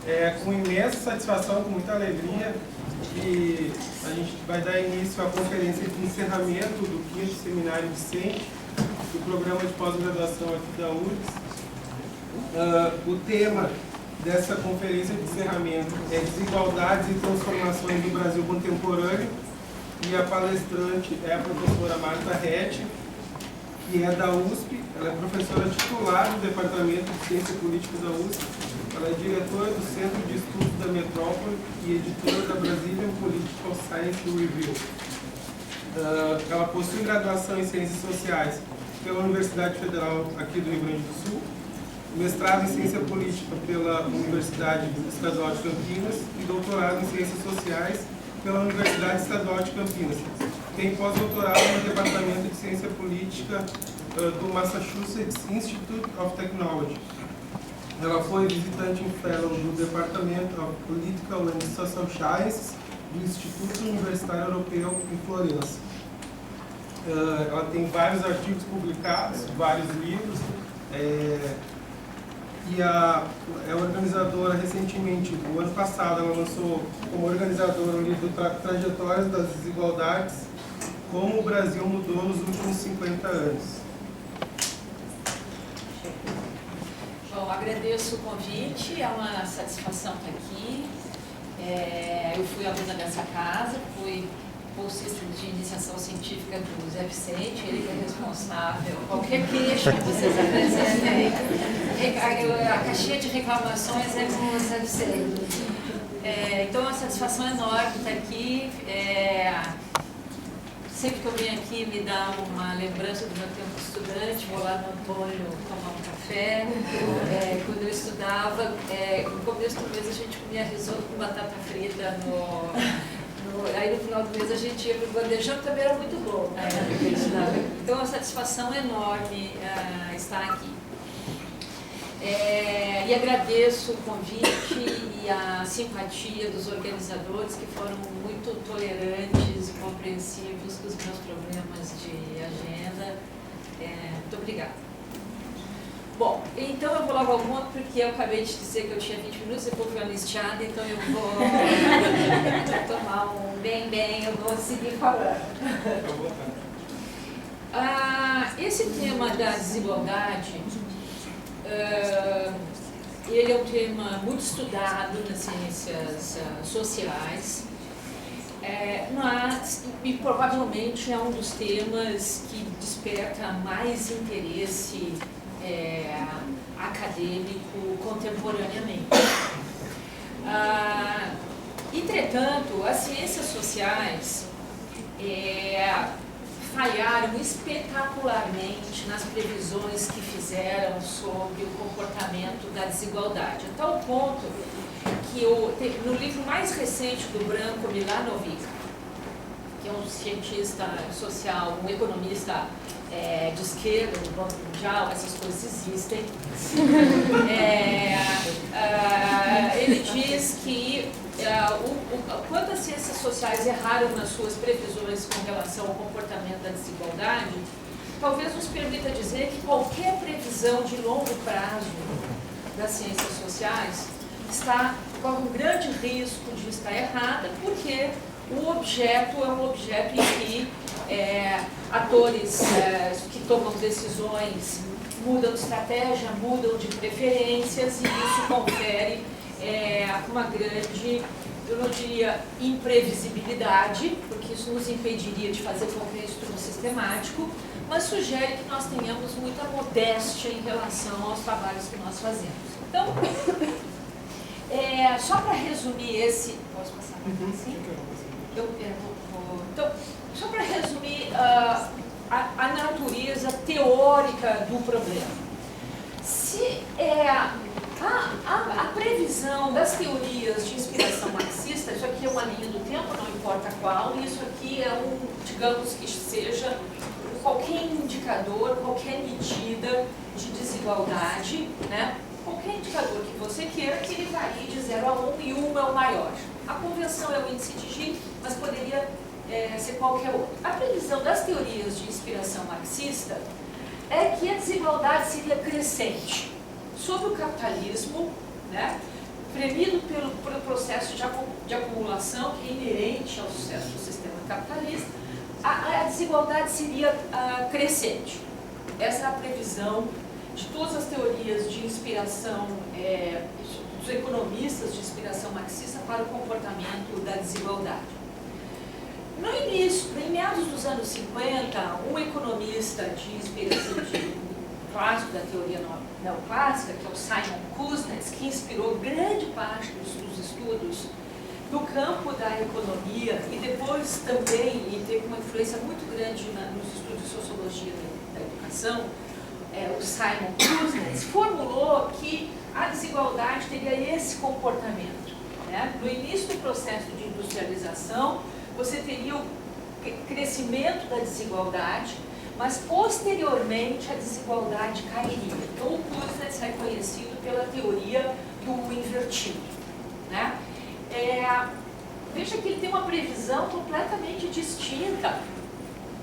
É com imensa satisfação, com muita alegria, que a gente vai dar início à conferência de encerramento do 5º Seminário Vicente, do programa de pós-graduação aqui da URGS. O tema dessa conferência de encerramento é Desigualdades e Transformações do Brasil Contemporâneo, e a palestrante é a professora Marta Rett, que é da USP. Ela é professora titular do Departamento de Ciência Política da USP. Ela é diretora do Centro de Estudos da Metrópole e editora da Brazilian Political Science Review. Ela possui graduação em Ciências Sociais pela Universidade Federal aqui do Rio Grande do Sul, mestrado em Ciência Política pela Universidade Estadual de Campinas e doutorado em Ciências Sociais pela Universidade Estadual de Campinas. Tem pós-doutorado no Departamento de Ciência Política do Massachusetts Institute of Technology. Ela foi visitante em fellow do Department of Political and Social Sciences do Instituto Universitário Europeu em Florença. Ela tem vários artigos publicados, vários livros, e é organizadora recentemente, no ano passado, ela lançou como organizadora o livro Trajetórias das Desigualdades, como o Brasil mudou nos últimos 50 anos. Bom, agradeço o convite, é uma satisfação estar aqui. Eu fui aluna dessa casa, fui bolsista de iniciação científica do Zé Vicente, ele que é responsável. Qualquer queixa que vocês apresentem, a caixinha de reclamações é com o Zé Vicente. Então, é uma satisfação enorme estar aqui. Sempre que eu venho aqui, me dá uma lembrança do meu tempo estudante, vou lá no Antônio tomar um café. Quando eu estudava, no começo do mês a gente comia risoto com batata frita aí no final do mês a gente ia para o bandejão, que também era muito bom, né? Então é uma satisfação enorme estar aqui. E agradeço o convite e a simpatia dos organizadores, que foram muito tolerantes e compreensivos com os meus problemas de agenda. Muito obrigada. Bom, então eu vou logo ao ponto, porque eu acabei de dizer que eu tinha 20 minutos, depois fui anistiada, então eu vou tomar um bem, eu vou seguir falando. Esse tema da desigualdade, ele é um tema muito estudado nas ciências sociais, mas provavelmente é um dos temas que desperta mais interesse acadêmico contemporaneamente. Entretanto, as ciências sociais falharam espetacularmente nas previsões que fizeram sobre o comportamento da desigualdade, a tal ponto que no livro mais recente do Branko Milanovic, que é um cientista social, um economista de esquerda, do Banco Mundial, essas coisas existem. Ele diz que quando as ciências sociais erraram nas suas previsões com relação ao comportamento da desigualdade, talvez nos permita dizer que qualquer previsão de longo prazo das ciências sociais corre um grande risco de estar errada, porque o objeto é um objeto em que atores que tomam decisões mudam de estratégia, mudam de preferências, e isso confere uma grande, eu não diria imprevisibilidade, porque isso nos impediria de fazer qualquer estudo sistemático, mas sugere que nós tenhamos muita modéstia em relação aos trabalhos que nós fazemos. Então, só para resumir esse... Posso passar para assim? Então, só para resumir a natureza teórica do problema. Se a previsão das teorias de inspiração marxista, isso aqui é uma linha do tempo, não importa qual, e isso aqui é digamos que seja qualquer indicador, qualquer medida de desigualdade, né? Qualquer indicador que você queira, que ele varie de 0 a 1 e 1 é o maior. A convenção é o índice de Gini, mas poderia ser qualquer outro. A previsão das teorias de inspiração marxista é que a desigualdade seria crescente. Sob o capitalismo, né, espremido pelo processo de acumulação que é inerente ao sucesso do sistema capitalista, a desigualdade seria crescente. Essa é a previsão de todas as teorias de inspiração dos economistas de inspiração marxista para o comportamento da desigualdade. No início, em meados dos anos 50, um economista de inspiração clássico da teoria neoclássica, que é o Simon Kuznets, que inspirou grande parte dos estudos no campo da economia e depois também, e teve uma influência muito grande nos estudos de sociologia da educação, o Simon Kuznets formulou que a desigualdade teria esse comportamento, né? No início do processo de industrialização, você teria o crescimento da desigualdade, mas posteriormente a desigualdade cairia. Então o Kuznets é conhecido pela teoria do invertido, né? Veja que ele tem uma previsão completamente distinta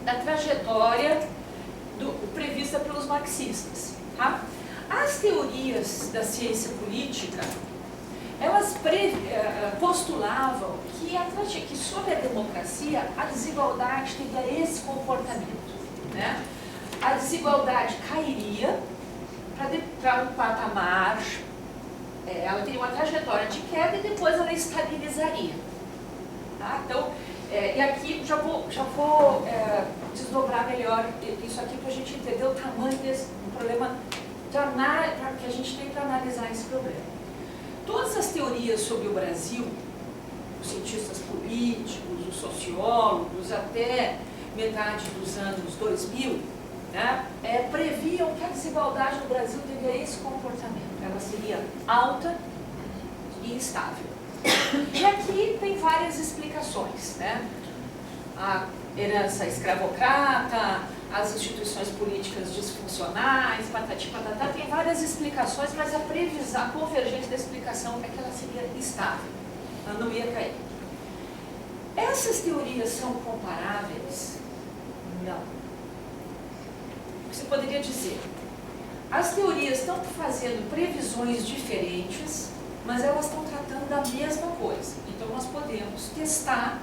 da trajetória prevista pelos marxistas, tá? As teorias da ciência política, elas postulavam que sob a democracia a desigualdade teria esse comportamento, né? A desigualdade cairia para um patamar, ela teria uma trajetória de queda e depois ela estabilizaria, tá? Então, e aqui já vou desdobrar melhor isso aqui para a gente entender o tamanho desse problema que a gente tem para analisar esse problema. Todas as teorias sobre o Brasil, os cientistas políticos, os sociólogos, até metade dos anos 2000, né, previam que a desigualdade no Brasil teria esse comportamento. Ela seria alta e estável. E aqui tem várias explicações, né? A herança escravocrata, as instituições políticas disfuncionais, patati patatá, tem várias explicações, mas a convergência da explicação é que ela seria estável, ela não ia cair. Essas teorias são comparáveis? Não. Você poderia dizer, as teorias estão fazendo previsões diferentes, mas elas estão tratando da mesma coisa. Então nós podemos testar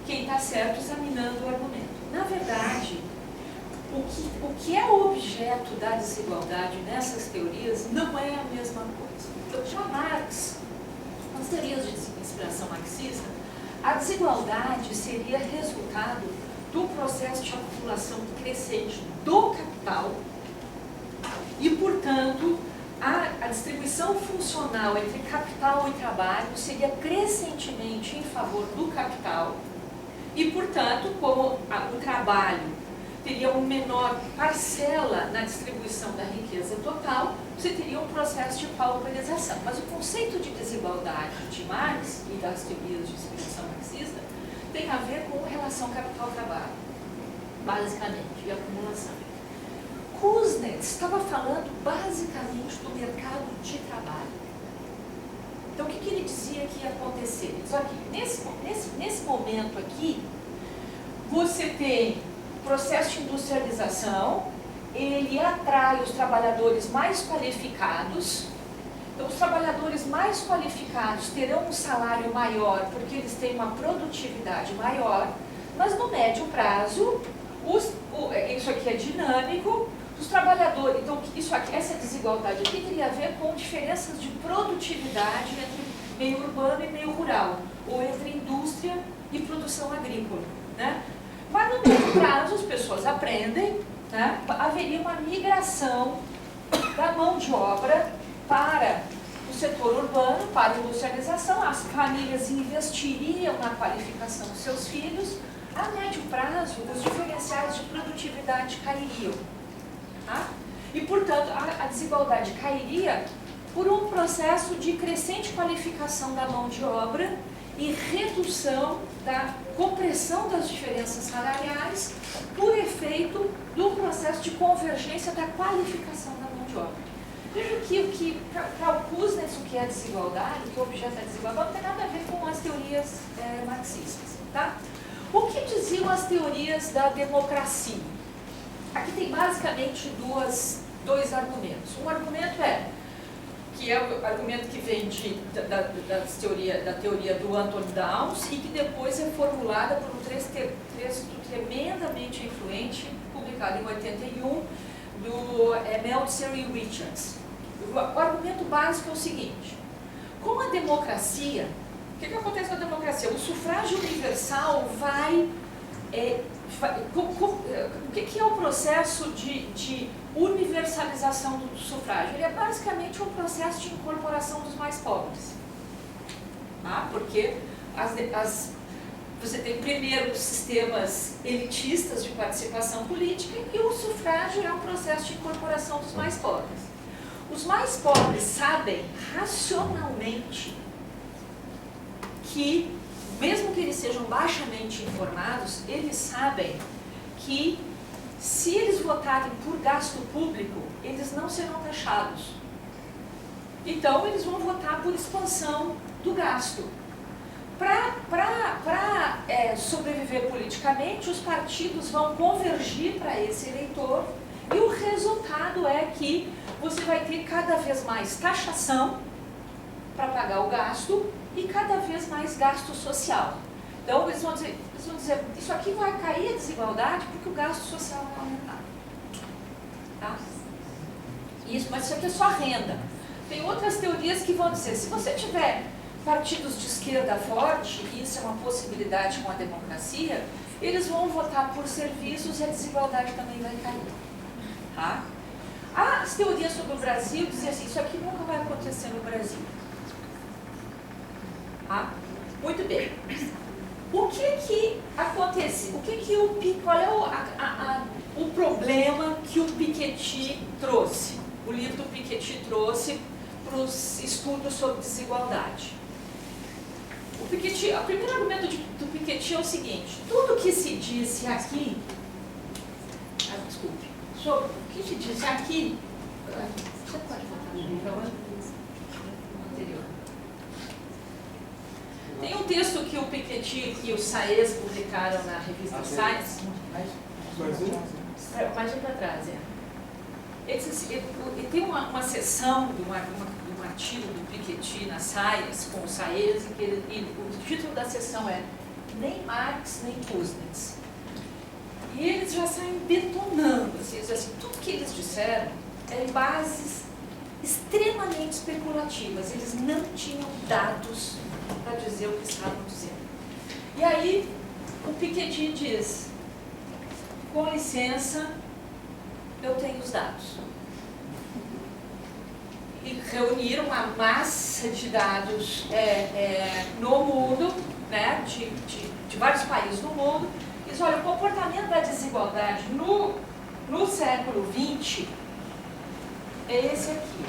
quem está certo examinando o argumento. Na verdade, o que é o objeto da desigualdade nessas teorias não é a mesma coisa. Então, já Marx, nas teorias de inspiração marxista, a desigualdade seria resultado do processo de acumulação crescente do capital e, portanto, a distribuição funcional entre capital e trabalho seria crescentemente em favor do capital e, portanto, como o trabalho teria uma menor parcela na distribuição da riqueza total, você teria um processo de pauperização. Mas o conceito de desigualdade de Marx e das teorias de inspiração marxista tem a ver com relação capital-trabalho, basicamente, e acumulação. Kuznets estava falando basicamente do mercado de trabalho. Então, o que ele dizia que ia acontecer? Só que nesse momento aqui, você tem o processo de industrialização, ele atrai os trabalhadores mais qualificados. Então, os trabalhadores mais qualificados terão um salário maior porque eles têm uma produtividade maior, mas no médio prazo, isso aqui é dinâmico, os trabalhadores, então isso aqui, essa desigualdade aqui teria a ver com diferenças de produtividade entre meio urbano e meio rural, ou entre indústria e produção agrícola, né? Mas no médio prazo as pessoas aprendem, né? Haveria uma migração da mão de obra para o setor urbano, para a industrialização, as famílias investiriam na qualificação dos seus filhos, a médio prazo os diferenciais de produtividade cairiam. Tá? E, portanto, a desigualdade cairia por um processo de crescente qualificação da mão de obra e redução da compressão das diferenças salariais por efeito do processo de convergência da qualificação da mão de obra. Veja que para o Kuznets, o que é desigualdade, o que é objeto da desigualdade, não tem nada a ver com as teorias marxistas. Tá? O que diziam as teorias da democracia? Aqui tem basicamente dois argumentos. Um argumento é que é o argumento que vem da teoria do Anthony Downs e que depois é formulada por um texto tremendamente influente, publicado em 81, do Meltzer e Richards. O argumento básico é o seguinte: com a democracia, o que acontece com a democracia? O sufrágio universal vai... o que é o processo de universalização do sufrágio? Ele é basicamente um processo de incorporação dos mais pobres. Tá? Porque você tem primeiro sistemas elitistas de participação política e o sufrágio é um processo de incorporação dos mais pobres. Os mais pobres sabem racionalmente que, mesmo que eles sejam baixamente informados, eles sabem que se eles votarem por gasto público, eles não serão taxados. Então, eles vão votar por expansão do gasto. Para sobreviver politicamente, os partidos vão convergir para esse eleitor e o resultado é que você vai ter cada vez mais taxação para pagar o gasto e cada vez mais gasto social. Então, eles vão dizer, isso aqui vai cair a desigualdade porque o gasto social vai aumentar. Tá? Mas isso aqui é só renda. Tem outras teorias que vão dizer, se você tiver partidos de esquerda forte, e isso é uma possibilidade com a democracia, eles vão votar por serviços e a desigualdade também vai cair. Tá? As teorias sobre o Brasil dizem assim, isso aqui nunca vai acontecer no Brasil. Tá? Muito bem. O que acontece? Qual é o problema que o Piketty trouxe? O livro do Piketty trouxe para os estudos sobre desigualdade. O primeiro argumento do Piketty é o seguinte: tudo que se disse aqui, sobre o que se disse aqui, você pode voltar anterior. Tem um texto que o Piketty e o Saez publicaram na revista Science. Mais um para trás, Ele tem uma seção de um artigo do Piketty na Science, com o Saez, e o título da seção é Nem Marx, nem Kuznets. E eles já saem detonando, assim, tudo que eles disseram é em bases extremamente especulativas. Eles não tinham dados para dizer o que estavam dizendo. E aí, o Piketty diz, com licença, eu tenho os dados. E reuniram uma massa de dados no mundo, né, de vários países do mundo, e diz, olha, o comportamento da desigualdade no século XX é esse aqui.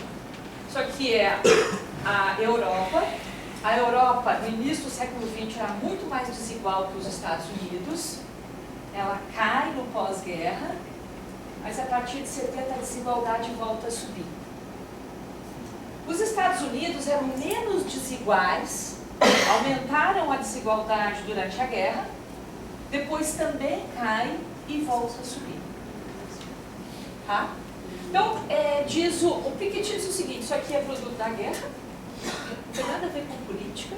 Isso aqui é a Europa. A Europa, no início do século XX, era muito mais desigual que os Estados Unidos. Ela cai no pós-guerra, mas a partir de 70 a desigualdade volta a subir. Os Estados Unidos eram menos desiguais, aumentaram a desigualdade durante a guerra, depois também cai e volta a subir. Tá? Então, o Piketty diz o seguinte, isso aqui é produto da guerra, não tem nada a ver com política,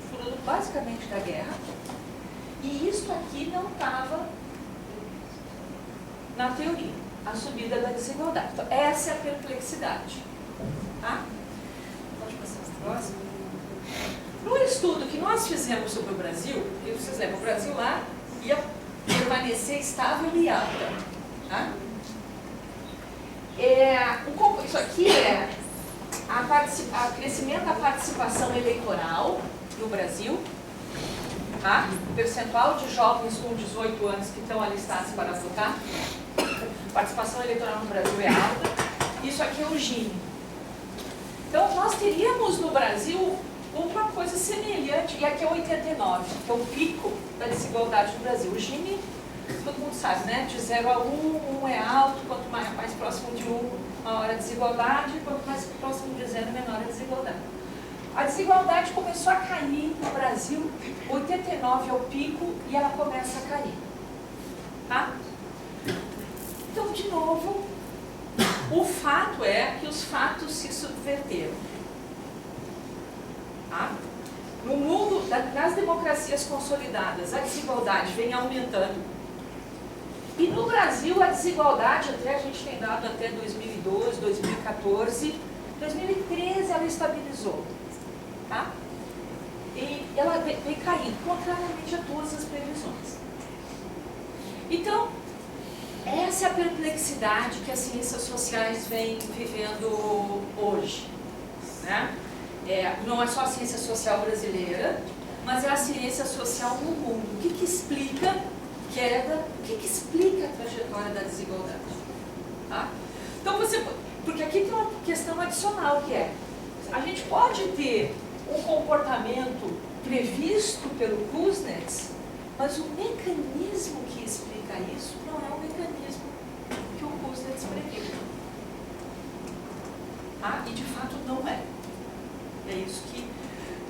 produto basicamente da guerra, e isso aqui não estava na teoria, a subida da desigualdade. Então, essa é a perplexidade. Tá? Pode passar as próximas. No estudo que nós fizemos sobre o Brasil, que vocês lembram, o Brasil lá ia permanecer estável e alta. Tá? Isso aqui é o crescimento da participação eleitoral no Brasil, tá? O percentual de jovens com 18 anos que estão alistados para votar. A participação eleitoral no Brasil é alta. Isso aqui é o Gini. Então, nós teríamos no Brasil uma coisa semelhante, e aqui é 89, que é o pico da desigualdade no Brasil. O Gini, todo mundo sabe, né? De 0 a 1, 1 é alto, quanto mais próximo de 1, maior a desigualdade, quanto mais próximo de 0, menor a desigualdade. A desigualdade começou a cair no Brasil, 89 é o pico, e ela começa a cair. Tá? Então, de novo, O fato é que os fatos se subverteram. Tá? No mundo, nas democracias consolidadas, a desigualdade vem aumentando. E no Brasil, a desigualdade, até a gente tem dado até 2012, 2014, 2013 ela estabilizou. Tá? E ela vem caindo, contrariamente a todas as previsões. Então, essa é a perplexidade que as ciências sociais vêm vivendo hoje. Né? Não é só a ciência social brasileira, mas é a ciência social no mundo. O que explica queda, o que explica a trajetória da desigualdade? Tá? Então, porque aqui tem uma questão adicional que é, a gente pode ter um comportamento previsto pelo Kuznets, mas o mecanismo que explica isso não é o mecanismo que o Kuznets previu. Tá? E de fato não é. É isso que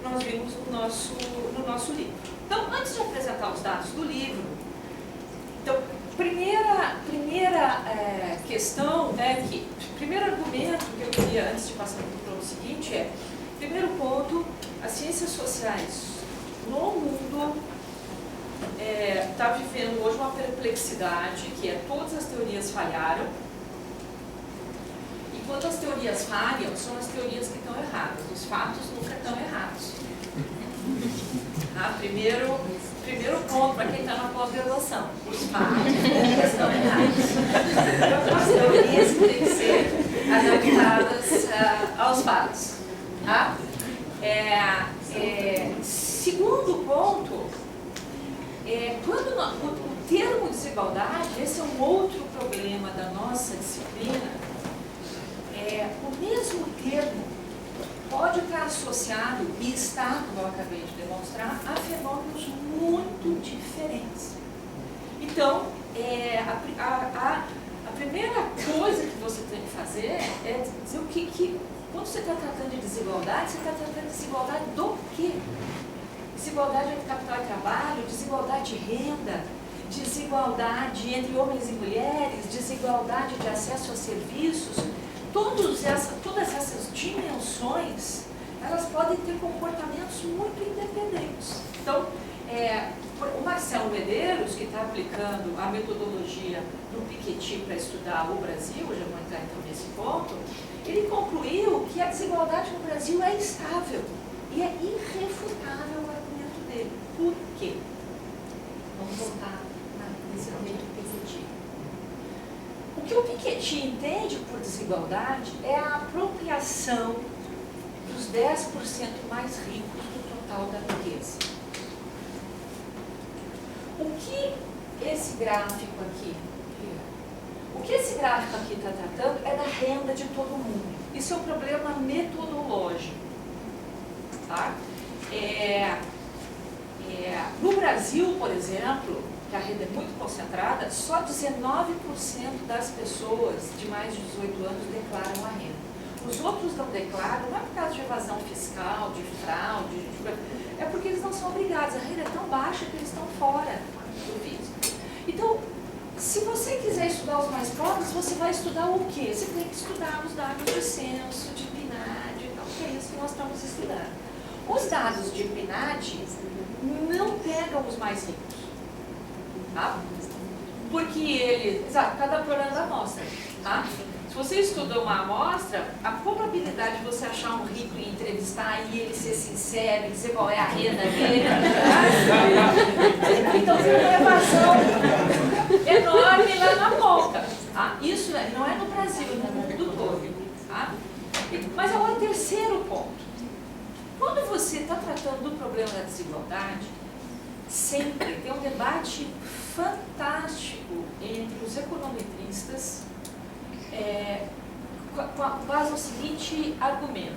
nós vimos no nosso livro. Então, antes de apresentar os dados do livro, então, primeira questão é que, primeiro argumento que eu queria, antes de passar para o seguinte, primeiro ponto, as ciências sociais no mundo está vivendo hoje uma perplexidade, que é todas as teorias falharam, e quando as teorias falham, são as teorias que estão erradas, os fatos nunca estão errados. Tá? Primeiro ponto para quem está na pós-graduação, os fatos nunca estão errados. Então, as teorias que têm que ser adaptadas aos fatos. Tá? Segundo ponto, quando o termo desigualdade, esse é um outro problema da nossa disciplina, o mesmo termo pode estar associado, e está, como eu acabei de demonstrar, a fenômenos muito diferentes. Então, a primeira coisa que você tem que fazer é dizer o que quando você está tratando de desigualdade, você está tratando de desigualdade do quê? Desigualdade entre capital e trabalho, desigualdade de renda, desigualdade entre homens e mulheres, desigualdade de acesso a serviços. Todas essas dimensões, elas podem ter comportamentos muito independentes. Então, o Marcelo Medeiros, que está aplicando a metodologia do Piketty para estudar o Brasil, já vou entrar então nesse ponto, ele concluiu que a desigualdade no Brasil é estável e é irrefutável o argumento dele. Por quê? Vamos voltar nesse argumento do Piketty. O que o Piketty entende por desigualdade é a apropriação dos 10% mais ricos do total da riqueza. O que esse gráfico aqui está tratando é da renda de todo mundo. Isso é um problema metodológico. Tá? No Brasil, por exemplo, que a renda é muito concentrada, só 19% das pessoas de mais de 18 anos declaram a renda. Os outros não declaram, não é por causa de evasão fiscal, de fraude, é porque eles não são obrigados. A renda é tão baixa que eles estão fora do visto. Então, se você quiser estudar os mais pobres, você vai estudar o quê? Você tem que estudar os dados de censo, de PNAD e tal, que é isso que nós estamos estudando. Os dados de PNAD não pegam os mais ricos. Tá? Porque cada programa da amostra. Tá? Se você estuda uma amostra, a probabilidade de você achar um rico e entrevistar e ele ser sincero e dizer qual é a renda dele, então tem uma evasão enorme lá na ponta. Tá? Isso não é no Brasil, é no mundo todo. Tá? Mas agora o terceiro ponto. Quando você está tratando do problema da desigualdade, sempre tem um debate fantástico entre os econometristas com base no seguinte argumento: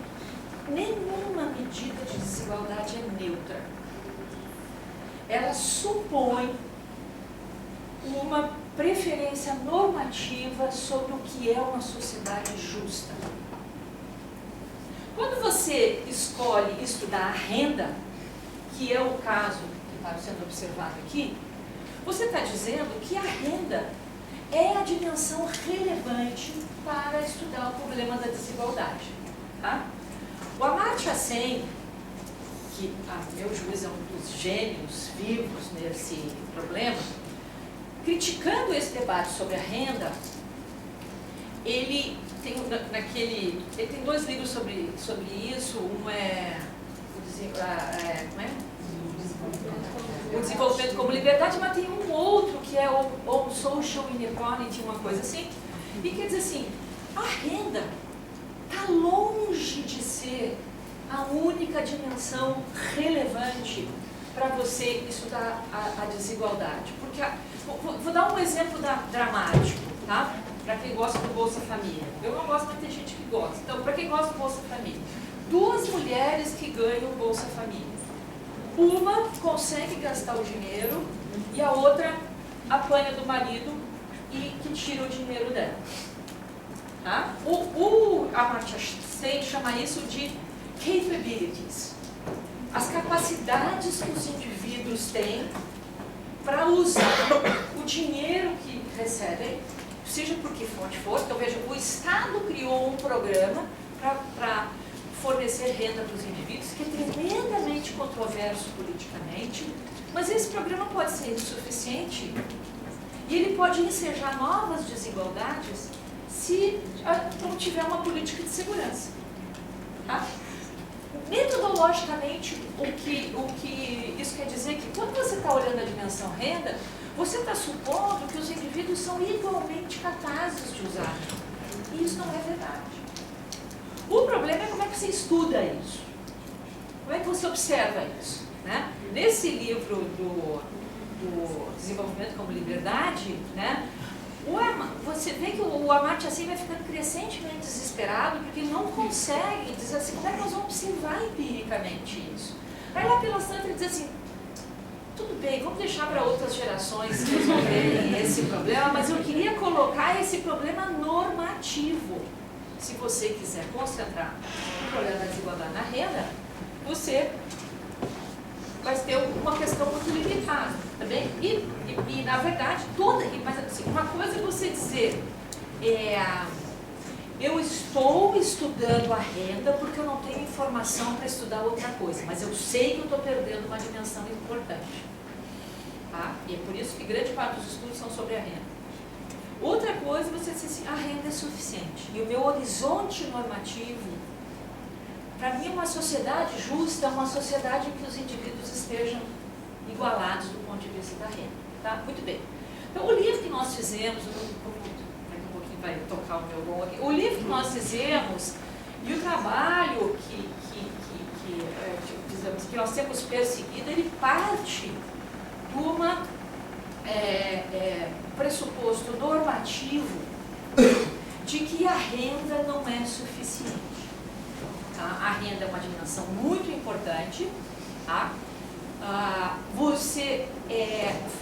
nenhuma medida de desigualdade é neutra. Ela supõe uma preferência normativa sobre o que é uma sociedade justa. Quando você escolhe estudar a renda, que é o caso que está sendo observado aqui, você está dizendo que a renda é a dimensão relevante para estudar o problema da desigualdade. Tá? O Amartya Sen, que, a meu juízo, é um dos gênios vivos nesse problema, criticando esse debate sobre a renda, ele tem, ele tem 2 livros sobre isso. Um é o Desenvolvimento como Liberdade, mas tem um outro que é o Social Inequality, uma coisa assim, e quer dizer assim, a renda está longe de ser a única dimensão relevante para você estudar a desigualdade. Porque vou dar um exemplo dramático, tá? Para quem gosta do Bolsa Família. Eu não gosto, mas tem gente que gosta. Então, para quem gosta do Bolsa Família, 2 mulheres que ganham o Bolsa Família. Uma consegue gastar o dinheiro e a outra apanha do marido e que tira o dinheiro dela. Tá? O Amartya Sen chama isso de capabilities. As capacidades que os indivíduos têm para usar o dinheiro que recebem, seja por que fonte for. Então, veja, o Estado criou um programa para fornecer renda para os indivíduos, que é tremendamente controverso politicamente, mas esse programa pode ser insuficiente e ele pode ensejar novas desigualdades se não tiver uma política de segurança. Tá? Metodologicamente, o que isso quer dizer é que quando você está olhando a dimensão renda, você está supondo que os indivíduos são igualmente capazes de usar. E isso não é verdade. O problema é como é que você estuda isso. Como é que você observa isso? Né? Nesse livro do Desenvolvimento como Liberdade, né, você vê que o Amartya Sen vai ficando crescentemente desesperado porque ele não consegue dizer assim, como é que nós vamos observar empiricamente isso? Aí lá pelas tantas ele diz assim, tudo bem, vamos deixar para outras gerações resolverem esse problema, mas eu queria colocar esse problema normativo. Se você quiser concentrar no problema da desigualdade na renda, você vai ter uma questão muito limitada, tá bem? E na verdade, mas assim, uma coisa é você dizer, eu estou estudando a renda porque eu não tenho informação para estudar outra coisa, mas eu sei que eu estou perdendo uma dimensão importante. Tá? E é por isso que grande parte dos estudos são sobre a renda. Outra coisa é você dizer assim, a renda é suficiente. E o meu horizonte normativo, para mim, uma sociedade justa é uma sociedade em que os indivíduos estejam igualados do ponto de vista da renda. Tá? Muito bem. Então, o livro que nós fizemos, daqui um pouquinho vai tocar o meu gol aqui, o livro que nós fizemos e o trabalho que nós temos perseguido, ele parte de uma pressuposto normativo de que a renda não é suficiente. Tá? A renda é uma dimensão muito importante. Tá? Você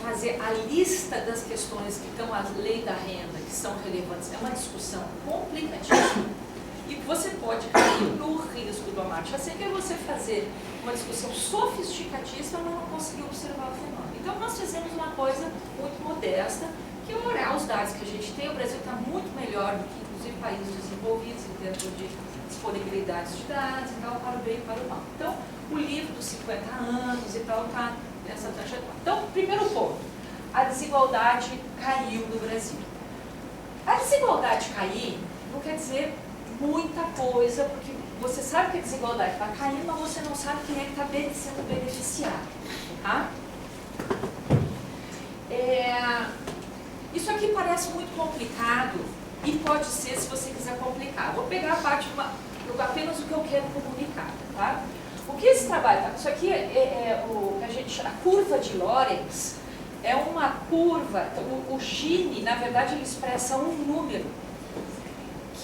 fazer a lista das questões que estão além da renda, que são relevantes, é uma discussão complicadíssima. E você pode cair no risco do Amartya Sen, que é você fazer uma discussão sofisticadíssima, mas não conseguir observar o fenômeno. Então, nós fizemos uma coisa muito modesta, que é olhar os dados que a gente tem. O Brasil está muito melhor do que, inclusive, países desenvolvidos em termos de disponibilidade de dados e tal, para o bem e para o mal. Então, o livro dos 50 anos e tal está nessa trajetória. Então, primeiro ponto, a desigualdade caiu no Brasil. A desigualdade cair não quer dizer muita coisa, porque você sabe que a desigualdade está caindo, mas você não sabe quem é que está sendo beneficiado. Tá? Isso aqui parece muito complicado e pode ser, se você quiser complicar. Vou pegar a parte, apenas o que eu quero comunicar. Tá? O que esse trabalho tá? Isso aqui a curva de Lorenz é uma curva, o Gini, na verdade, ele expressa um número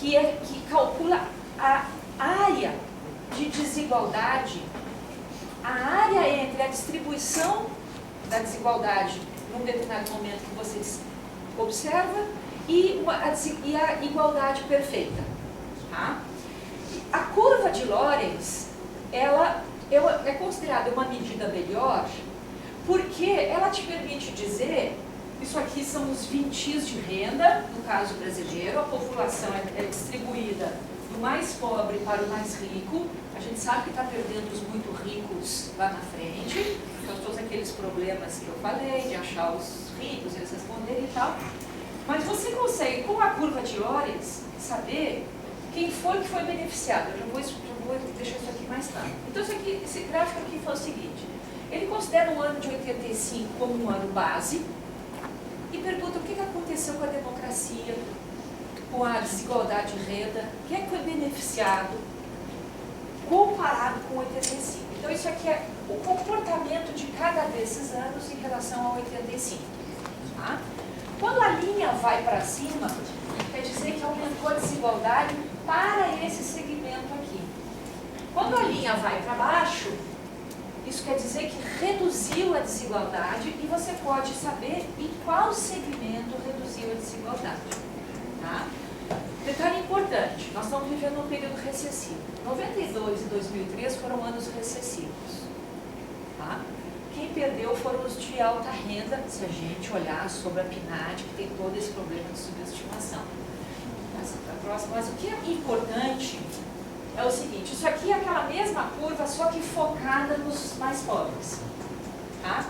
que calcula a área de desigualdade, a área entre a distribuição da desigualdade num determinado momento que você observa e a igualdade perfeita. Tá? A curva de Lorenz, ela é considerada uma medida melhor porque ela te permite dizer Isso aqui são os vintis de renda, no caso brasileiro. A população é distribuída do mais pobre para o mais rico. A gente sabe que está perdendo os muito ricos lá na frente, então todos aqueles problemas que eu falei, de achar os ricos, eles responderem e tal. Mas você consegue, com a curva de Lorenz, saber quem foi que foi beneficiado. Eu já vou deixar isso aqui mais claro. Então esse gráfico aqui foi o seguinte: ele considera o ano de 85 como um ano base e pergunta o que aconteceu com a democracia, com a desigualdade de renda, quem é que foi beneficiado comparado com 85. Então isso aqui é o comportamento de cada desses anos em relação ao 85. Tá? Quando a linha vai para cima, quer dizer que aumentou a desigualdade para esse segmento aqui. Quando a linha vai para baixo, isso quer dizer que reduziu a desigualdade e você pode saber em qual segmento reduziu a desigualdade. Tá? Detalhe importante, nós estamos vivendo um período recessivo. 92 e 2003 foram anos recessivos. Tá? Quem perdeu foram os de alta renda, se a gente olhar sobre a PNAD, que tem todo esse problema de subestimação. Mas o que é importante é o seguinte: isso aqui é aquela mesma curva, só que focada nos mais pobres. Tá?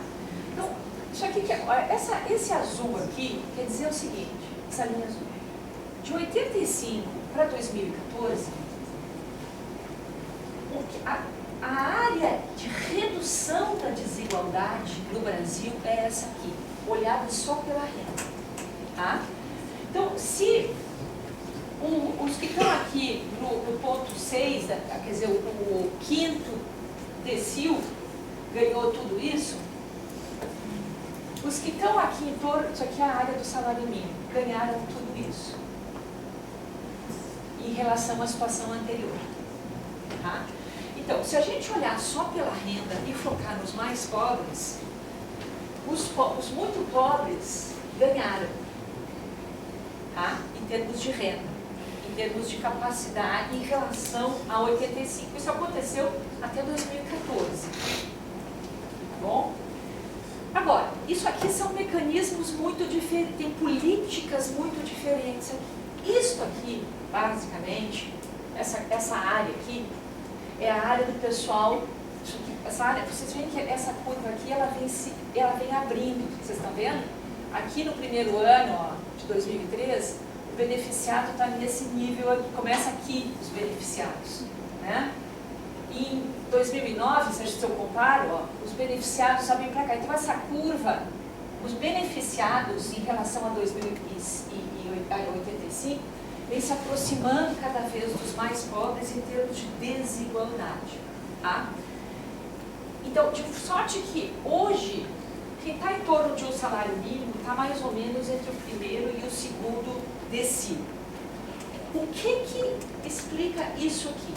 Então, isso aqui, esse azul aqui quer dizer o seguinte, essa linha azul. De 85 para 2014, a área de redução da desigualdade no Brasil é essa aqui, olhada só pela renda. Tá? Então, se os que estão aqui no ponto 6, quer dizer, o quinto decil ganhou tudo isso, os que estão aqui em torno, isso aqui é a área do salário mínimo, ganharam tudo isso em relação à situação anterior. Tá? Então, se a gente olhar só pela renda e focar nos mais pobres, os muito pobres ganharam, tá? Em termos de renda, em termos de capacidade em relação a 85. Isso aconteceu até 2014. Tá bom? Agora, isso aqui são mecanismos muito diferentes, tem políticas muito diferentes aqui. Isso aqui, basicamente, essa área aqui, é a área do pessoal, essa área, vocês veem que essa curva aqui, ela vem abrindo, vocês estão vendo? Aqui no primeiro ano, ó, de 2013, o beneficiado está nesse nível, começa aqui os beneficiados, né? Em 2009, se eu comparo, ó, os beneficiados sabem para cá. Então essa curva, os beneficiados em relação a 2085, vem se aproximando cada vez dos mais pobres em termos de desigualdade. Tá? Então, de sorte que hoje, quem está em torno de um salário mínimo está mais ou menos entre o primeiro e o segundo decil. O que explica isso aqui?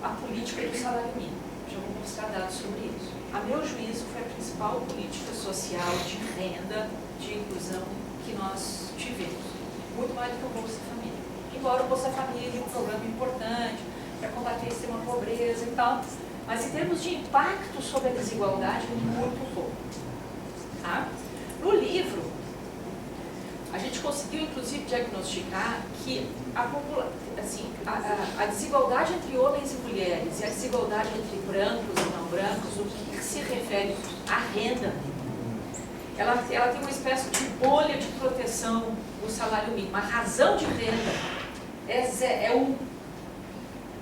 A política do salário mínimo. Já vou mostrar dados sobre isso. A meu juízo, foi a principal política social de renda, de inclusão que nós tivemos. Muito mais do que o Bolsa Família. Embora o Bolsa Família é um programa importante para combater a extrema pobreza e tal, mas em termos de impacto sobre a desigualdade, muito pouco. Tá? No livro, a gente conseguiu inclusive diagnosticar que a desigualdade entre homens e mulheres e a desigualdade entre brancos e não brancos, o que se refere à renda, ela tem uma espécie de bolha de proteção no salário mínimo. A razão de renda é um.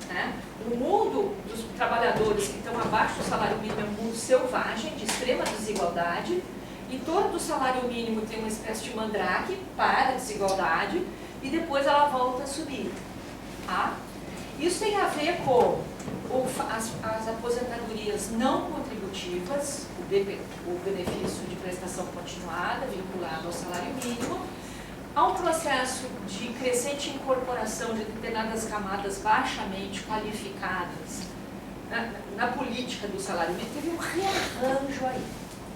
Né? O mundo dos trabalhadores que estão abaixo do salário mínimo é um mundo selvagem, de extrema desigualdade. Em torno do salário mínimo tem uma espécie de mandrake para a desigualdade e depois ela volta a subir. Tá? Isso tem a ver com as aposentadorias não contributivas, o benefício de prestação continuada vinculado ao salário mínimo, há um processo de crescente incorporação de determinadas camadas baixamente qualificadas na política do salário mínimo. Teve um rearranjo aí.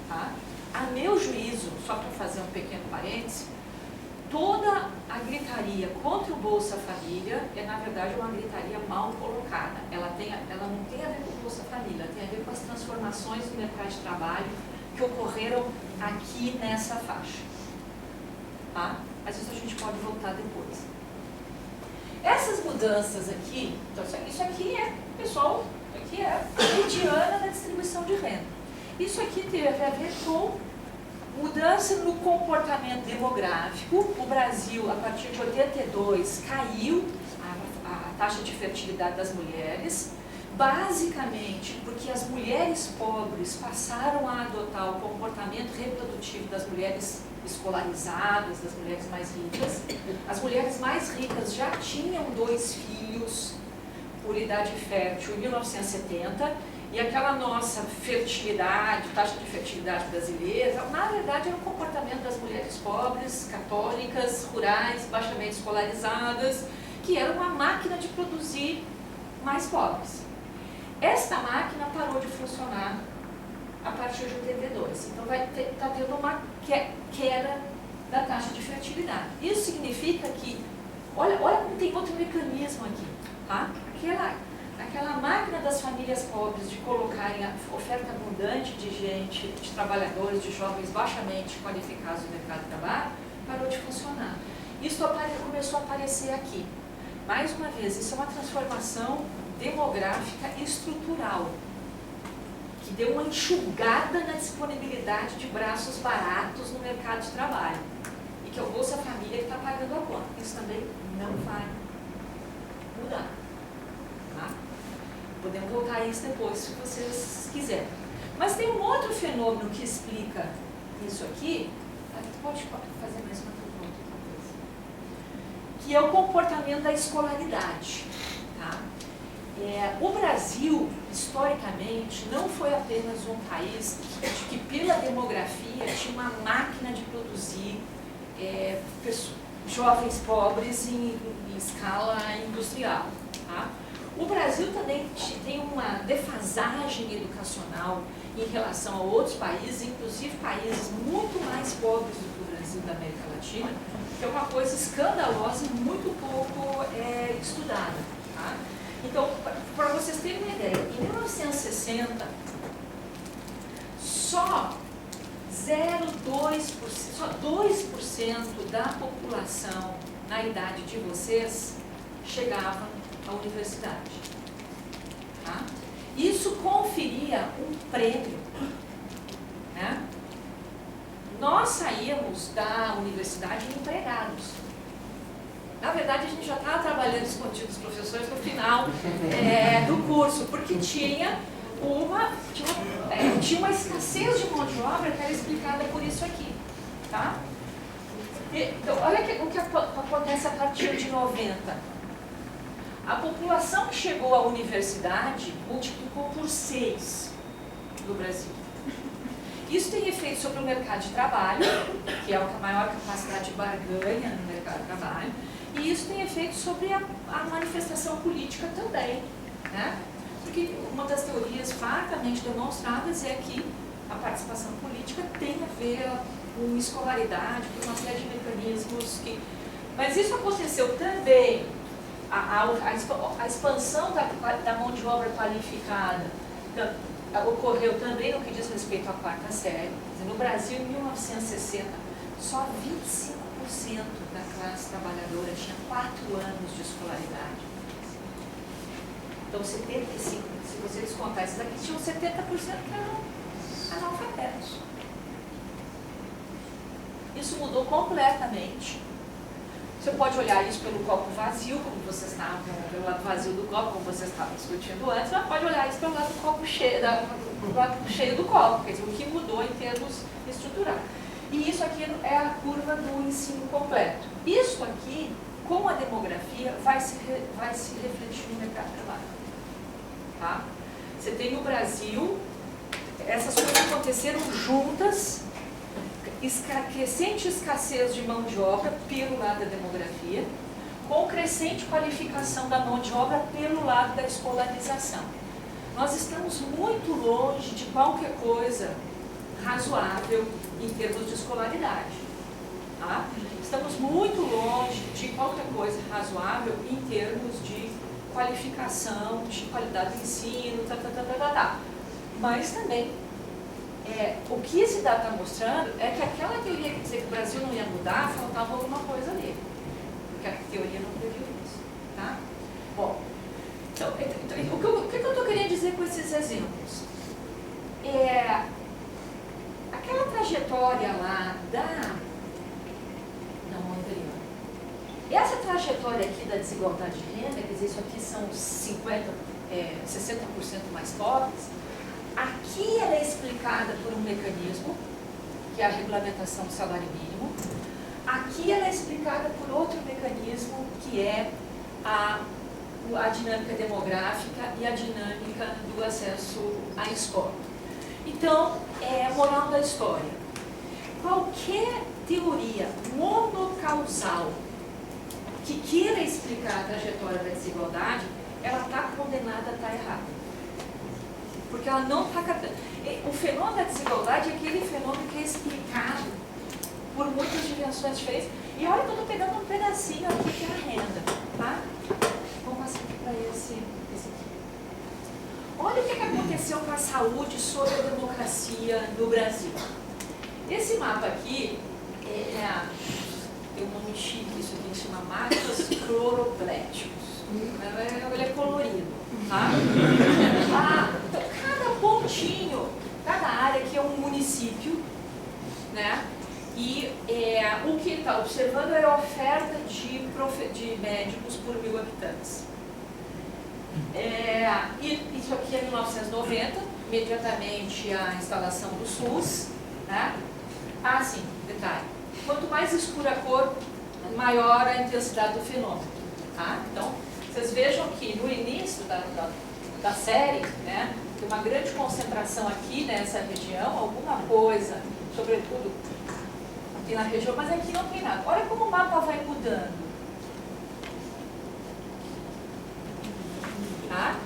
Tá? A meu juízo, só para fazer um pequeno parêntese, toda a gritaria contra o Bolsa Família é, na verdade, uma gritaria mal colocada. Ela não tem a ver com o Bolsa Família, ela tem a ver com as transformações do mercado de trabalho que que ocorreram aqui nessa faixa. Tá? Mas isso a gente pode voltar depois. Essas mudanças aqui, então isso aqui é, pessoal, aqui é a mediana da distribuição de renda. Isso aqui teve a ver com mudança no comportamento demográfico. O Brasil, a partir de 82, caiu a taxa de fertilidade das mulheres, basicamente porque as mulheres pobres passaram a adotar o comportamento reprodutivo das mulheres escolarizadas, das mulheres mais ricas. As mulheres mais ricas já tinham 2 filhos por idade fértil em 1970, e aquela nossa fertilidade, taxa de fertilidade brasileira, na verdade era o comportamento das mulheres pobres, católicas, rurais, baixamente escolarizadas, que era uma máquina de produzir mais pobres. Esta máquina parou de funcionar a partir de 82. Então está tendo uma queda da taxa de fertilidade. Isso significa que, olha como tem outro mecanismo aqui, tá? Aquela máquina das famílias pobres de colocarem a oferta abundante de gente, de trabalhadores, de jovens baixamente qualificados no mercado de trabalho, parou de funcionar. Isso começou a aparecer aqui. Mais uma vez, isso é uma transformação demográfica e estrutural, que deu uma enxugada na disponibilidade de braços baratos no mercado de trabalho. E que é o Bolsa Família que está pagando a conta. Isso também não vai mudar. Tá? Podemos voltar a isso depois, se vocês quiserem. Mas tem um outro fenômeno que explica isso aqui. Pode fazer mais uma pergunta, talvez. Que é o comportamento da escolaridade. Tá? O Brasil, historicamente, não foi apenas um país que pela demografia, tinha uma máquina de produzir jovens pobres em escala industrial. Tá? O Brasil também tem uma defasagem educacional em relação a outros países, inclusive países muito mais pobres do que o Brasil da América Latina, que é uma coisa escandalosa e muito pouco estudada. Tá? Então, para vocês terem uma ideia, em 1960, só 2% da população na idade de vocês chegava à universidade. Tá? Isso conferia um prêmio. Né? Nós saímos da universidade empregados. Na verdade, a gente já estava trabalhando escondido dos professores no final do curso, porque tinha uma escassez de mão de obra que era explicada por isso aqui. Tá? Então, olha o que acontece a partir de 90. A população que chegou à universidade multiplicou por 6 no Brasil. Isso tem efeito sobre o mercado de trabalho, que é a maior capacidade de barganha no mercado de trabalho, e isso tem efeito sobre a manifestação política também. Né? Porque uma das teorias fartamente demonstradas é que a participação política tem a ver com escolaridade, com uma série de mecanismos que... Mas isso aconteceu também, a expansão da mão de obra qualificada ocorreu também no que diz respeito à 4ª série. No Brasil, em 1960, só 25% da classe trabalhadora tinha 4 anos de escolaridade. Então, 75%, se você descontar esses aqui, tinham 70% que eram analfabetos. Isso mudou completamente. Você pode olhar isso pelo copo vazio, como vocês estavam, pelo lado vazio do copo, como vocês estavam discutindo antes, mas pode olhar isso pelo lado do copo cheio, do lado cheio do copo, quer dizer, o que mudou em termos estruturais. E isso aqui é a curva do ensino completo. Isso aqui, com a demografia, vai se refletir no mercado de trabalho. Tá? Você tem no Brasil, essas coisas aconteceram juntas, crescente escassez de mão de obra pelo lado da demografia, com crescente qualificação da mão de obra pelo lado da escolarização. Nós estamos muito longe de qualquer coisa razoável em termos de escolaridade. Tá? Estamos muito longe de qualquer coisa razoável em termos de qualificação, de qualidade do ensino, Mas também o que esse dado está mostrando é que aquela teoria que dizia que o Brasil não ia mudar, faltava alguma coisa nele. Porque a teoria não previu isso. Tá? Bom, então, o que eu estou querendo dizer com esses exemplos? Aquela trajetória lá não anterior. Essa trajetória aqui da desigualdade de renda, quer dizer, isso aqui são 60% mais pobres, aqui ela é explicada por um mecanismo, que é a regulamentação do salário mínimo, aqui ela é explicada por outro mecanismo, que é a dinâmica demográfica e a dinâmica do acesso à escola. Então, moral da história, qualquer teoria monocausal que queira explicar a trajetória da desigualdade, ela está condenada a estar errada. Porque ela não está captando. O fenômeno da desigualdade é aquele fenômeno que é explicado por muitas dimensões diferentes. E olha que eu estou pegando um pedacinho aqui que é a renda. Tá? Vamos passar aqui para esse aqui. Olha o que aconteceu com a saúde sobre a democracia no Brasil. Esse mapa aqui tem um nome chique, isso aqui se chama mapas cloropléticos. Ele é colorido. Tá? Então, cada pontinho, cada área aqui é um município, né? E o que está observando é a oferta de médicos por 1.000 habitantes. E isso aqui é 1990, imediatamente a instalação do SUS. Né? Sim, detalhe. Quanto mais escura a cor, maior a intensidade do fenômeno. Tá? Então, vocês vejam que no início da série, né, tem uma grande concentração aqui nessa região, alguma coisa, sobretudo aqui na região, mas aqui não tem nada. Olha como o mapa vai mudando. Tá?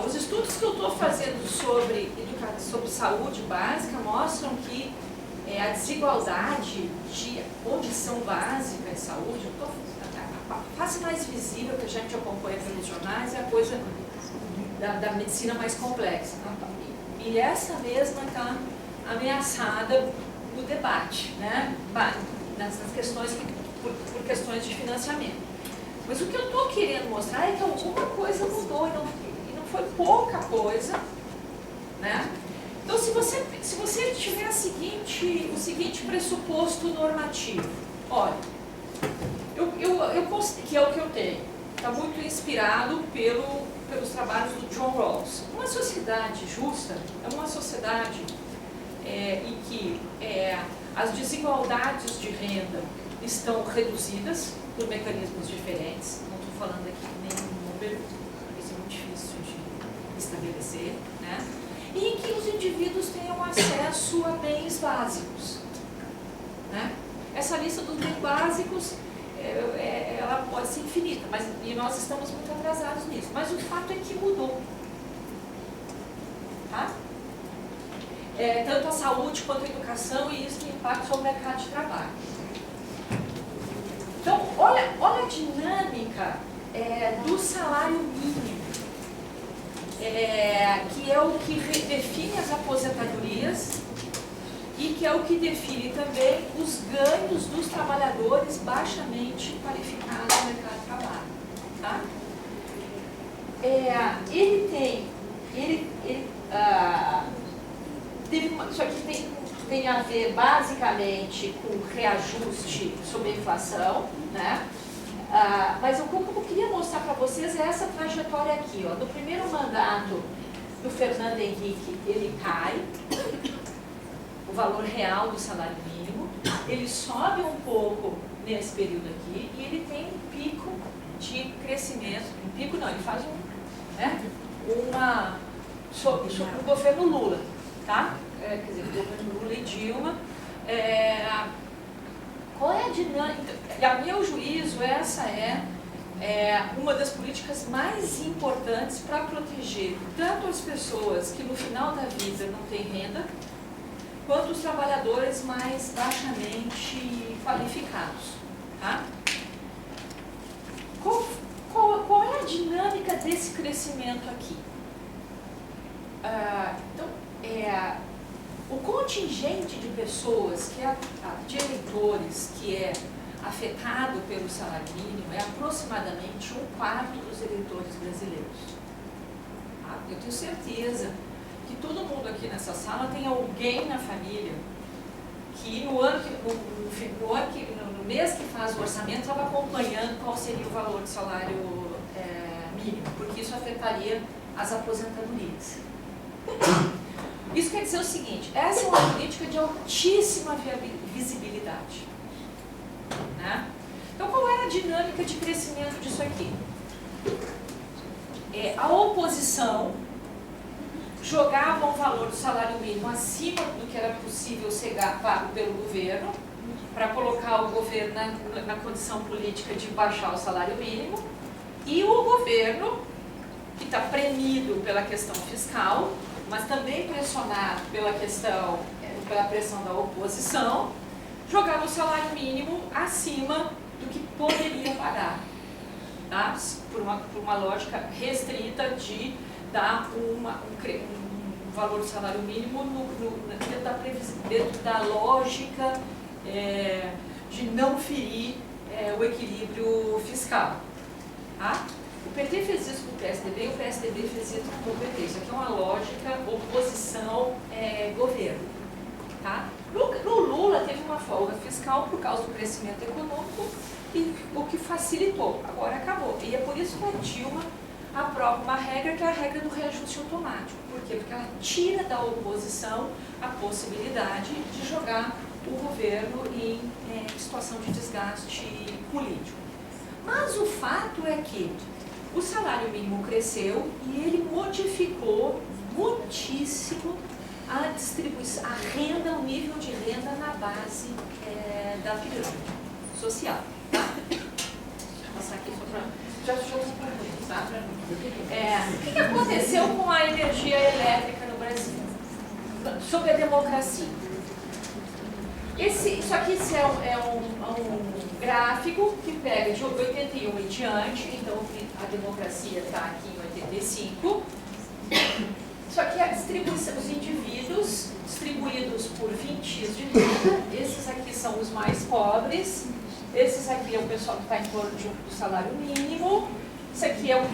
Os estudos que eu estou fazendo sobre saúde básica mostram que a desigualdade de condição básica de saúde, a face mais visível que a gente acompanha pelos jornais é a coisa da medicina mais complexa. E essa mesma está ameaçada no debate, né? Nessas questões, por questões de financiamento. Mas o que eu estou querendo mostrar é que alguma coisa mudou e não foi pouca coisa, né? Então, se você tiver o seguinte pressuposto normativo, olha, que é o que eu tenho, está muito inspirado pelos trabalhos do John Rawls. Uma sociedade justa é uma sociedade em que as desigualdades de renda estão reduzidas por mecanismos diferentes. Não estou falando aqui nenhum número, isso é muito difícil de estabelecer, né? E em que os indivíduos tenham acesso a bens básicos, né? Essa lista dos bens básicos, ela pode ser infinita, e nós estamos muito atrasados nisso. Mas o fato é que mudou. Tá? Tanto a saúde quanto a educação, e isso tem impacto sobre o mercado de trabalho. Então, olha a dinâmica do salário mínimo, que é o que define as aposentadorias e que é o que define também os ganhos dos trabalhadores baixamente qualificados no mercado de trabalho. Tá? Isso aqui tem a ver basicamente com reajuste sobre a inflação, né? Mas o que eu queria mostrar para vocês é essa trajetória aqui. Ó. No primeiro mandato do Fernando Henrique, ele cai o valor real do salário mínimo, ele sobe um pouco nesse período aqui e ele tem um pico de crescimento. Um pico não, ele faz sobre o governo Lula, tá? Quer dizer, o governo Lula e Dilma. Qual é a dinâmica? E a meu juízo, essa é uma das políticas mais importantes para proteger tanto as pessoas que no final da vida não têm renda, quanto os trabalhadores mais baixamente qualificados. Tá? Qual é a dinâmica desse crescimento aqui? Então, contingente de pessoas, de eleitores, que é afetado pelo salário mínimo é aproximadamente 1/4 dos eleitores brasileiros. Tá? Eu tenho certeza que todo mundo aqui nessa sala tem alguém na família que no mês que faz o orçamento estava acompanhando qual seria o valor do salário mínimo, porque isso afetaria as aposentadorias. Isso quer dizer o seguinte, essa é uma política de altíssima visibilidade. Né? Então, qual era a dinâmica de crescimento disso aqui? A oposição jogava o valor do salário mínimo acima do que era possível ser pago pelo governo, para colocar o governo na condição política de baixar o salário mínimo, e o governo, que está premido pela questão fiscal, mas também pressionado pela pressão da oposição, jogava o salário mínimo acima do que poderia pagar, tá? por uma lógica restrita de dar um valor do salário mínimo dentro da lógica de não ferir o equilíbrio fiscal. Tá? O PT fez isso com o PSDB e o PSDB fez isso com o PT. Isso aqui é uma lógica oposição-governo. Tá? No Lula teve uma folga fiscal por causa do crescimento econômico, e o que facilitou. Agora acabou. E é por isso que a Dilma aprova uma regra que é a regra do reajuste automático. Por quê? Porque ela tira da oposição a possibilidade de jogar o governo em situação de desgaste político. Mas o fato é que o salário mínimo cresceu e ele modificou muitíssimo a distribuição, a renda, o nível de renda na base da pirâmide social. Tá? Vou passar aqui só para... Já jogou para mim, tá? O que aconteceu com a energia elétrica no Brasil? Sobre a democracia. Isso aqui é um gráfico que pega de 81 em diante, então a democracia está aqui em 85. Isso aqui é a distribuição dos indivíduos distribuídos por 20 de renda. Esses aqui são os mais pobres. Esses aqui é o pessoal que está em torno do salário mínimo. Esse aqui é o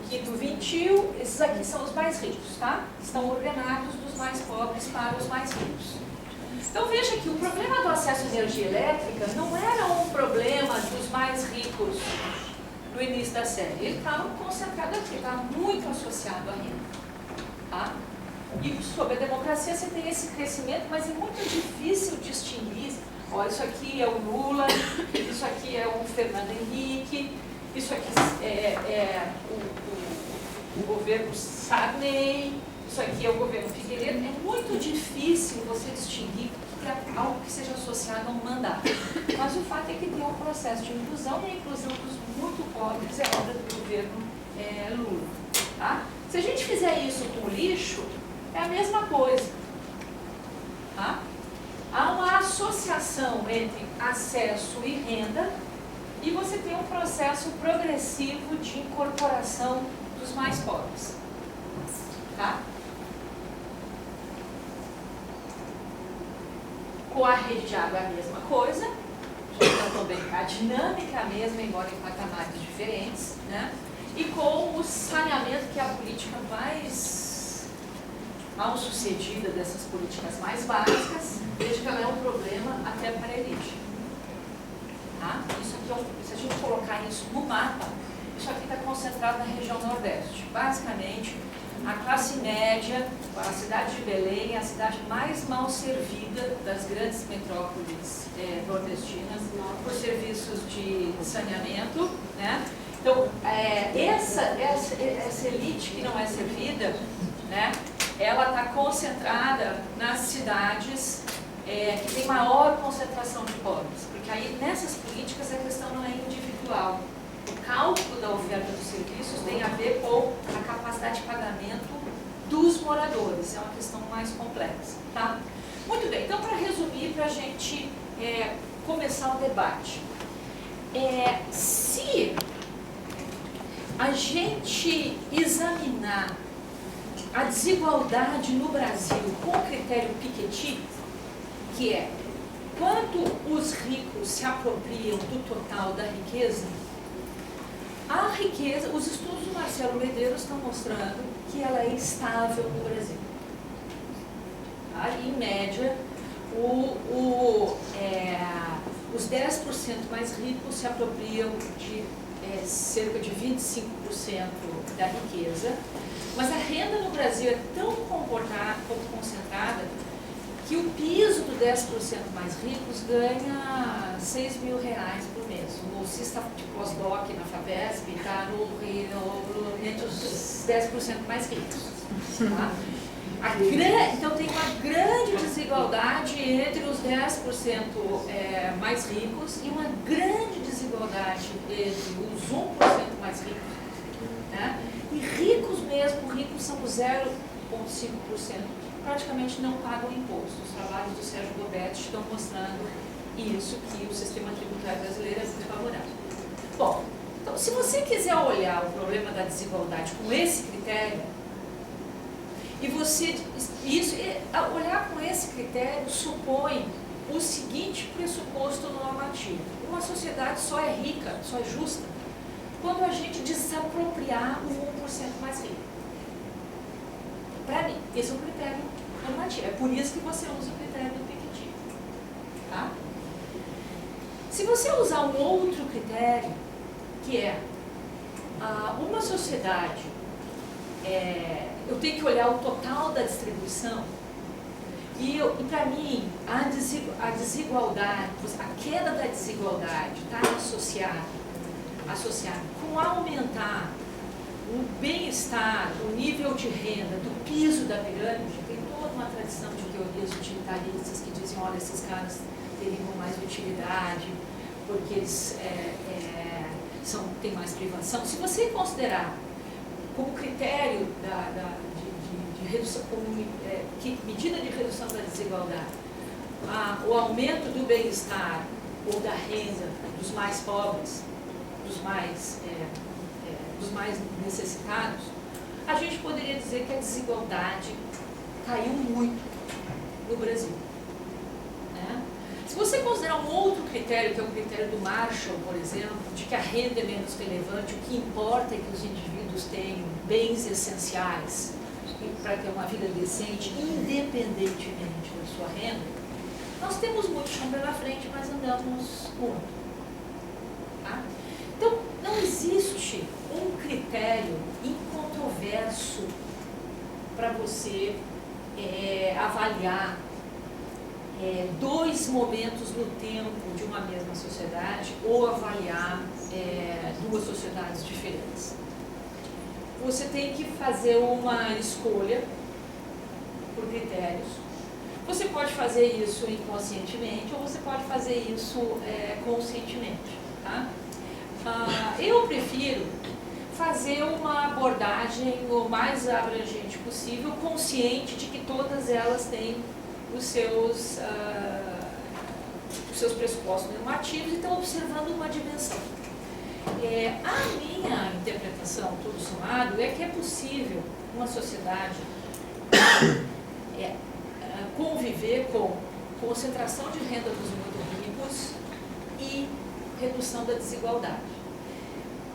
quinto vintil. Esses aqui são os mais ricos, tá? Estão ordenados dos mais pobres para os mais ricos. Então veja que o problema do acesso à energia elétrica não era um problema dos mais ricos no início da série. Ele estava concentrado aqui, estava muito associado à renda. Tá? E sobre a democracia você tem esse crescimento, mas é muito difícil distinguir. Olha, isso aqui é o Lula, isso aqui é o Fernando Henrique, isso aqui é o governo Sarney, isso aqui é o governo Figueiredo. É muito difícil você distinguir algo que seja associado a um mandato. Mas o fato é que tem um processo de inclusão, e a inclusão dos muito pobres é obra do governo Lula. Tá? Se a gente fizer isso com o lixo, é a mesma coisa. Tá? Há uma associação entre acesso e renda, e você tem um processo progressivo de incorporação dos mais pobres. Tá? Com a rede de água é a mesma coisa, também a dinâmica é a mesma, embora em patamares diferentes, né? E com o saneamento, que é a política mais mal sucedida dessas políticas mais básicas, veja que ela é um problema até para a elite. Tá? Isso aqui se a gente colocar isso no mapa, isso aqui está concentrado na região Nordeste. Basicamente, a classe média, a cidade de Belém é a cidade mais mal servida das grandes metrópoles nordestinas por serviços de saneamento, né? Então, essa elite que não é servida, né, ela está concentrada nas cidades que tem maior concentração de pobres, porque aí nessas políticas a questão não é individual. O cálculo da oferta dos serviços tem a ver com a capacidade de pagamento dos moradores, é uma questão mais complexa. Tá? Muito bem, então para resumir, para a gente começar o debate. Se a gente examinar a desigualdade no Brasil com o critério Piketty, que é quanto os ricos se apropriam do total da riqueza, a riqueza, os estudos do Marcelo Medeiros estão mostrando que ela é estável no Brasil. Tá? Em média, os 10% mais ricos se apropriam de cerca de 25% da riqueza, mas a renda no Brasil é tão concentrada que o piso do 10% mais ricos ganha R$6 mil por mês. O bolsista de pós-doc na FAPESP está entre os 10% mais ricos. Tá? Então tem uma grande desigualdade entre os 10% mais ricos e uma grande desigualdade entre os 1% mais ricos. Né? E ricos mesmo, ricos são 0,5%, praticamente não pagam imposto. Os trabalhos do Sérgio Gobetti estão mostrando isso, que o sistema tributário brasileiro é muito favorável. Bom, então se você quiser olhar o problema da desigualdade com esse critério, e olhar com esse critério supõe o seguinte pressuposto normativo: uma sociedade só é rica, só é justa, quando a gente desapropriar o 1% mais rico. Para mim, esse é o critério normativo. É por isso que você usa o critério do Piketty. Tá? Se você usar um outro critério, que é uma sociedade, eu tenho que olhar o total da distribuição, e para mim, a desigualdade, a queda da desigualdade está associada com aumentar o bem-estar, o nível de renda, do piso da pirâmide. Tem toda uma tradição de teorias utilitaristas que dizem, olha, esses caras teriam mais utilidade, porque eles têm mais privação. Se você considerar como critério de redução, medida de redução da desigualdade, o aumento do bem-estar ou da renda dos mais pobres, dos mais necessitados, a gente poderia dizer que a desigualdade caiu muito no Brasil. Né? Se você considerar um outro critério, que é o critério do Marshall, por exemplo, de que a renda é menos relevante, o que importa é que os indivíduos tenham bens essenciais para ter uma vida decente, independentemente da sua renda, nós temos muito chão pela frente, mas andamos muito. Tá? Então, não existe um critério incontroverso para você avaliar dois momentos no tempo de uma mesma sociedade ou avaliar duas sociedades diferentes. Você tem que fazer uma escolha por critérios. Você pode fazer isso inconscientemente ou você pode fazer isso conscientemente. Tá? Eu prefiro fazer uma abordagem o mais abrangente possível, consciente de que todas elas têm os seus pressupostos normativos e estão observando uma dimensão. A minha interpretação, tudo somado, é que é possível uma sociedade conviver com concentração de renda dos muito ricos e redução da desigualdade.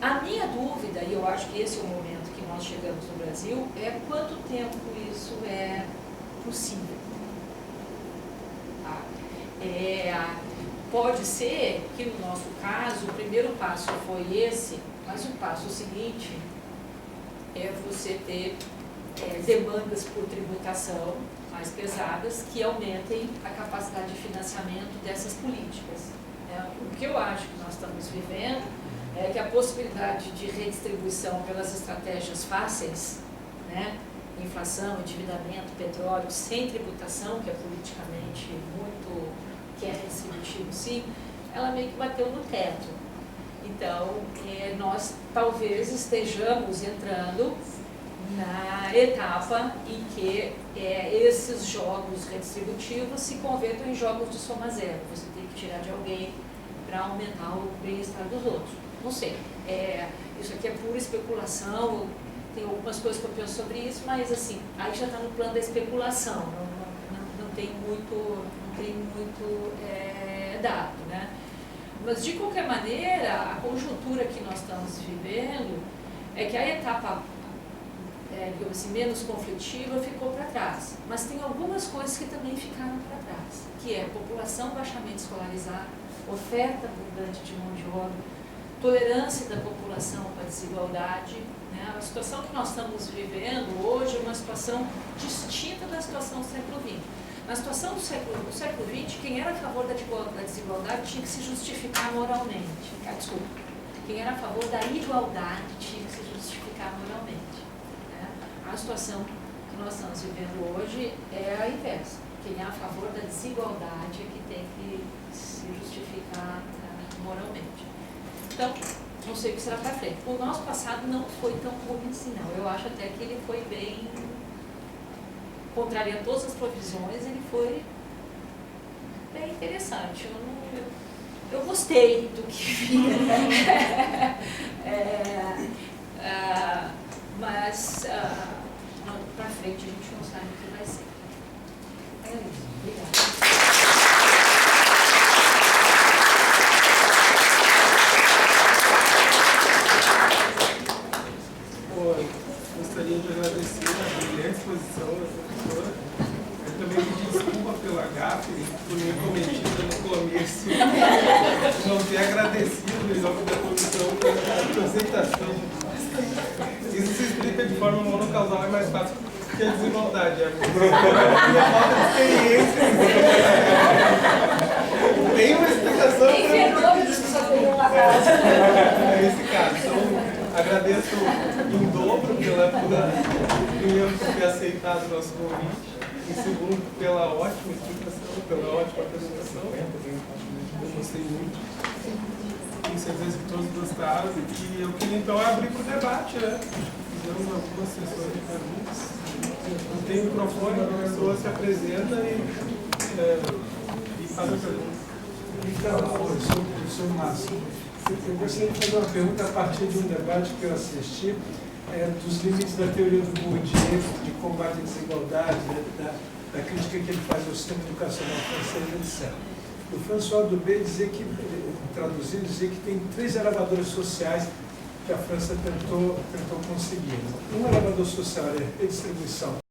A minha dúvida, e eu acho que esse é o momento que nós chegamos no Brasil, é quanto tempo isso é possível. Tá? Pode ser que no nosso caso o primeiro passo foi esse, mas o passo seguinte é você ter demandas por tributação mais pesadas que aumentem a capacidade de financiamento dessas políticas. O que eu acho que nós estamos vivendo é que a possibilidade de redistribuição pelas estratégias fáceis, né, inflação, endividamento, petróleo, sem tributação, que é politicamente muito, que é redistributivo sim, ela meio que bateu no teto. Então, nós talvez estejamos entrando na etapa em que esses jogos redistributivos se convertam em jogos de soma zero. Você tem que tirar de alguém para aumentar o bem-estar dos outros. Não sei, isso aqui é pura especulação, tem algumas coisas que eu penso sobre isso, mas assim, aí já está no plano da especulação, não tem muito dado, né? Mas, de qualquer maneira, a conjuntura que nós estamos vivendo é que a etapa digamos assim, menos conflitiva ficou para trás. Mas tem algumas coisas que também ficaram para trás, que é população baixamente escolarizada, oferta abundante de mão de obra, tolerância da população com a desigualdade, né? A situação que nós estamos vivendo hoje é uma situação distinta da situação do século XX. Na situação do século XX, quem era a favor da desigualdade tinha que se justificar moralmente. Desculpa. Quem era a favor da igualdade tinha que se justificar moralmente. Né? A situação que nós estamos vivendo hoje é a inversa. Quem é a favor da desigualdade é que tem que se justificar moralmente. Então, não sei o que será para frente. O nosso passado não foi tão ruim assim, não. Eu acho até que ele foi bem... Contraria todas as provisões, ele foi bem interessante. Eu gostei do que vi. Mas para frente a gente não sabe o que vai ser. É isso. Obrigada. Gostaria de agradecer a brilhante exposição da professora. Eu também pedi desculpa pela gafe, por minha cometida no começo, não ter agradecido em nome da comissão pela apresentação. Isso se explica de forma monocausal, é mais fácil que a desigualdade. É a falta de experiência. Tem uma explicação. Tem fenômenos que só tem uma casa. Nesse caso. Então, agradeço em dobro primeiro por ter aceitado o nosso convite, em segundo pela ótima explicação, pela ótima apresentação. Eu gostei muito. Tenho certeza que todos gostaram. E eu queria então abrir para o debate, né? Fizemos algumas sessões de perguntas. Não tem microfone, a pessoa se apresenta e faz a pergunta. Então, professor Márcio, eu gostaria de fazer uma pergunta a partir de um debate que eu assisti dos limites da teoria do Bourdieu, de combate à desigualdade, da crítica que ele faz ao sistema educacional francês, etc. O François Dubé dizia que, traduzindo, dizia que tem 3 elevadores sociais que a França tentou conseguir. Um elevador social é a redistribuição